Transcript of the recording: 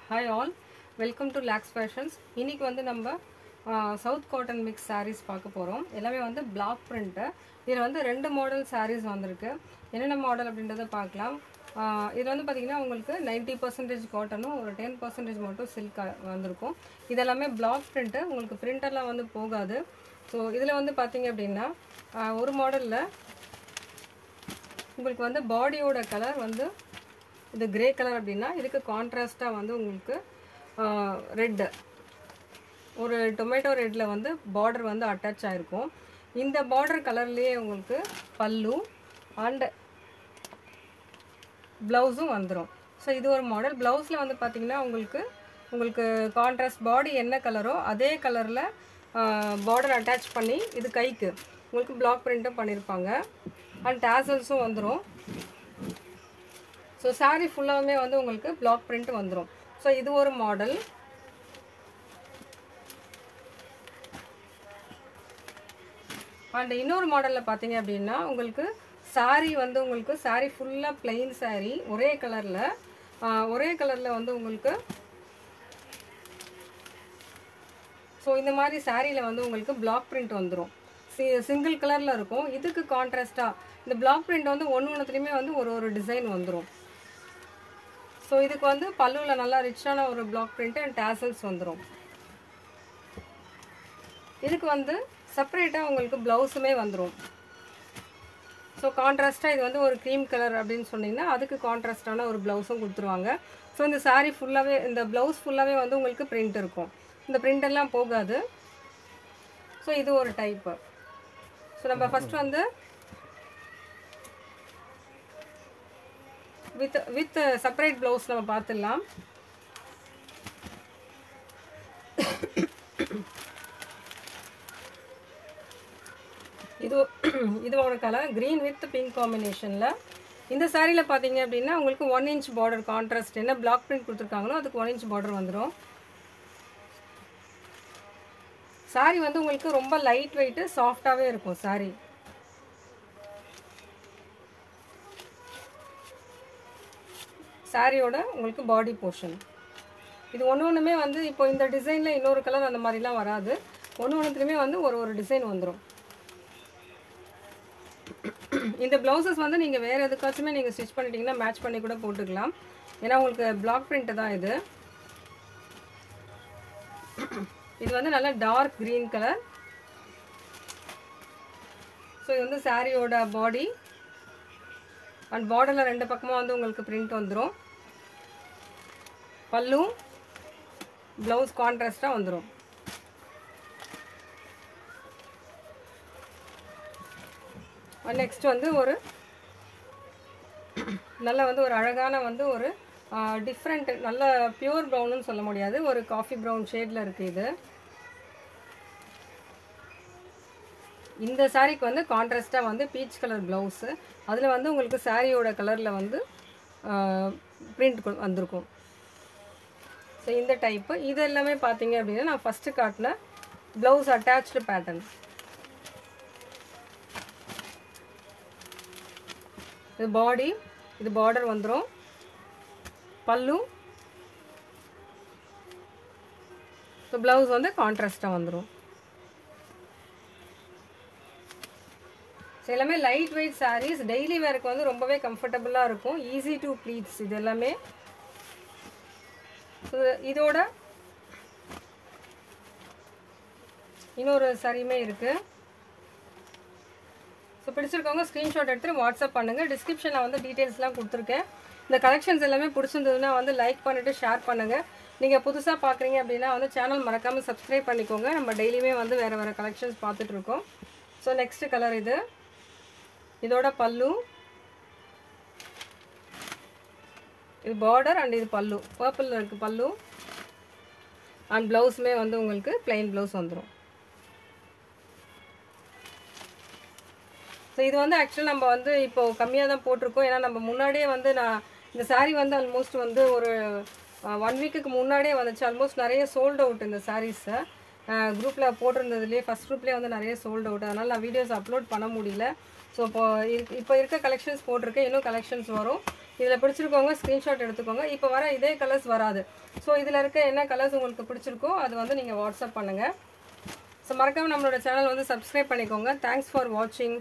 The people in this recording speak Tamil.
Hi all, welcome to Lax Fashions. இன்னைக்கு வந்து நம்ம சவுத் காட்டன் மிக்ஸ் sarees பார்க்க போறோம். எல்லாமே வந்து block print. இதுல வந்து ரெண்டு மாடல் sarees வந்திருக்கு. என்னென்ன மாடல் அப்படின்றத பார்க்கலாம். இது வந்து பாத்தீங்கன்னா உங்களுக்கு 90% காட்டனும் ஒரு 10% மட்டும் silk வந்திருக்கும். இதெல்லாமே block print. உங்களுக்கு printerலாம் வந்து போகாது. சோ இதுல வந்து பாத்தீங்க அப்படினா ஒரு மாடல்ல உங்களுக்கு வந்து பாடியோட கலர் வந்து இது கிரே கலர் அப்படினா இதுக்கு கான்ட்ராஸ்டா வந்து உங்களுக்கு ரெட் ஒரு டொமேட்டோ ரெட்ல வந்து border வந்து அட்டாச் ஆயிருக்கும். இந்த border கலர்லயே உங்களுக்கு பல்லு and ப்ளவுஸும் வந்துரும். சோ இது ஒரு மாடல். ப்ளவுஸ்ல வந்து பாத்தீங்கன்னா உங்களுக்கு கான்ட்ராஸ்ட் பாடி என்ன கலரோ அதே கலர்ல border அட்டாச் பண்ணி இது கைக்கு உங்களுக்கு block print பண்ணிருப்பாங்க. and tasselsம் வந்துரும். So saree ஃபுல்லாவே வந்து உங்களுக்கு block print வந்துரும். So இது ஒரு மாடல். and இன்னொரு மாடல்ல பாத்தீங்க அப்படினா உங்களுக்கு saree வந்து உங்களுக்கு saree ஃபுல்லா plain saree ஒரே கலர்ல வந்து உங்களுக்கு so இந்த மாதிரி sareeல வந்து உங்களுக்கு block print வந்துரும். சிங்கிள் கலர்ல இருக்கும். இதுக்கு கான்ட்ராஸ்டா இந்த block print வந்து ஒவ்வொண்ணுலயுமே வந்து ஒரு டிசைன் வந்துரும். So இதுக்கு வந்து பல்லுல நல்லா ரிச்சான ஒரு block print and tassels வந்துரும். இதுக்கு வந்து செப்பரேட்டா உங்களுக்கு ப்ளவுஸுமே வந்துரும். So கான்ட்ராஸ்டா இது வந்து ஒரு cream கலர் அப்படினு சொன்னீங்கன்னா அதுக்கு கான்ட்ராஸ்டான ஒரு ப்ளவுஸும் கொடுத்துருவாங்க. So இந்த saree ஃபுல்லாவே இந்த ப்ளவுஸ் ஃபுல்லாவே வந்து உங்களுக்கு print இருக்கும். இந்த print எல்லாம் போகாது. So இது ஒரு டைப். So நம்ம ஃபர்ஸ்ட் வந்து with separate blouse நம்ம பார்த்துடலாம். இது ஒரு கலர் green with pink combinationல இந்த சாரில பாத்தீங்க அப்படினா உங்களுக்கு 1 inch border contrast என்ன block print கொடுத்திருக்காங்களோ அதுக்கு 1 inch border வந்துரும். சாரி வந்து உங்களுக்கு ரொம்ப லைட் வெயிட் சாஃப்ட்டாவே இருக்கும் சாரி. சாரியோட உங்களுக்கு பாடி போர்ஷன். இது ஒவ்வொண்ணுமே வந்து இப்போ இந்த டிசைன்ல இன்னொரு கலர் அந்த மாதிரிலாம் வராது. ஒவ்வொண்ணுலயுமே வந்து ஒரு டிசைன் வந்துரும். இந்த ப்ளவுசஸ் வந்து நீங்க வேற எதுக்காச்சுமே நீங்க ஸ்டிட்ச் பண்ணிட்டீங்கன்னா மேட்ச் பண்ணி கூட போட்டுக்கலாம். ஏன்னா உங்களுக்கு block print தான் இது. இது வந்து நல்ல டார்க் green கலர். சோ இது வந்து சாரியோட பாடி and borderல ரெண்டு பக்கமா வந்து உங்களுக்கு print வந்துரும். பல்லு ப்ளவுஸ் கான்ட்ராஸ்டா வந்துரும். நெக்ஸ்ட் வந்து ஒரு நல்ல வந்து ஒரு அழகான வந்து ஒரு டிஃபரண்ட் நல்ல பியூர் ப்ரவுன்னு சொல்ல முடியாது. ஒரு காஃபி ப்ரவுன் ஷேட்ல இருக்கு இது. இந்த சாரிக்கு வந்து கான்ட்ராஸ்டா வந்து பீச் கலர் ப்ளவுஸ். அதுல வந்து உங்களுக்கு சாரியோட கலர்ல வந்து print வந்திருக்கும். சோ இந்த டைப் இது எல்லாமே பாத்தீங்க அப்படினா நான் ஃபர்ஸ்ட் காட்ன ப்ளவுஸ் அட்டாச்ட் பேட்டர்ன். இது பாடி இது border வந்துரும். பல்லு சோ ப்ளவுஸ் வந்து கான்ட்ராஸ்டா வந்துரும். எல்லாமே லைட் வெயிட் sarees டெய்லி வேர்க்கு வந்து ரொம்பவே கம்ஃபர்ட்டபிளா இருக்கும். ஈஸி டு ப்ளீட்ஸ் இது எல்லாமே. இதோட இன்னொரு சாரியுமே இருக்கு. சோ பிடிச்சிருக்கவங்க ஸ்கிரீன்ஷாட் எடுத்து வாட்ஸ்அப் பண்ணுங்க. டிஸ்கிரிப்ஷன்ல வந்து டீடைல்ஸ்லாம் கொடுத்திருக்கேன். இந்த கலெக்ஷன்ஸ் எல்லாமே பிடிச்சிருந்ததுன்னா வந்து லைக் பண்ணிட்டு ஷேர் பண்ணுங்க. நீங்க புதுசா பார்க்கறீங்க அப்படினா வந்து சேனல் மறக்காம Subscribe பண்ணிக்கோங்க. நம்ம டெய்லியுமே வந்து வேற கலெக்ஷன்ஸ் பார்த்துட்டு இருக்கோம். சோ நெக்ஸ்ட் கலர் இது. இதோட பல்லு இது border and இது பல்லு பர்பிள்ல இருக்கு பல்லு and ப்ளவுஸ்மே வந்து உங்களுக்கு plain ப்ளவுஸ் வந்துரும். சோ இது வந்து एक्चुअली நம்ம வந்து இப்போ கம்மியா தான் போட்டுருக்கோம். ஏனா நம்ம முன்னாடியே வந்து நான் இந்த saree வந்து ஆல்மோஸ்ட் வந்து ஒரு 1 வீக்குக்கு முன்னாடியே வந்துச்சு. ஆல்மோஸ்ட் நிறைய சோல்ட் அவுட் இந்த sarees. குரூப்ல போட்டுருந்ததுலயே ஃபர்ஸ்ட் குரூப்லயே வந்து நிறைய சோல்ட் அவுட். அதனால நான் வீடியோஸ் அப்லோட் பண்ண முடியல. ஸோ இப்போ இருக்க கலெக்ஷன்ஸ் போட்டிருக்கேன். இன்னும் கலெக்ஷன்ஸ் வரும். இதில் பிடிச்சிருக்கவங்க ஸ்க்ரீன்ஷாட் எடுத்துக்கோங்க. இப்போ வர இதே கலர்ஸ் வராது. ஸோ இதில் இருக்க என்ன கலர்ஸ் உங்களுக்கு பிடிச்சிருக்கோ அது வந்து நீங்கள் வாட்ஸ்அப் பண்ணுங்கள். ஸோ மறக்காமல் நம்மளோட சேனல் வந்து சப்ஸ்கிரைப் பண்ணிக்கோங்க. தேங்க்ஸ் ஃபார் வாட்சிங்.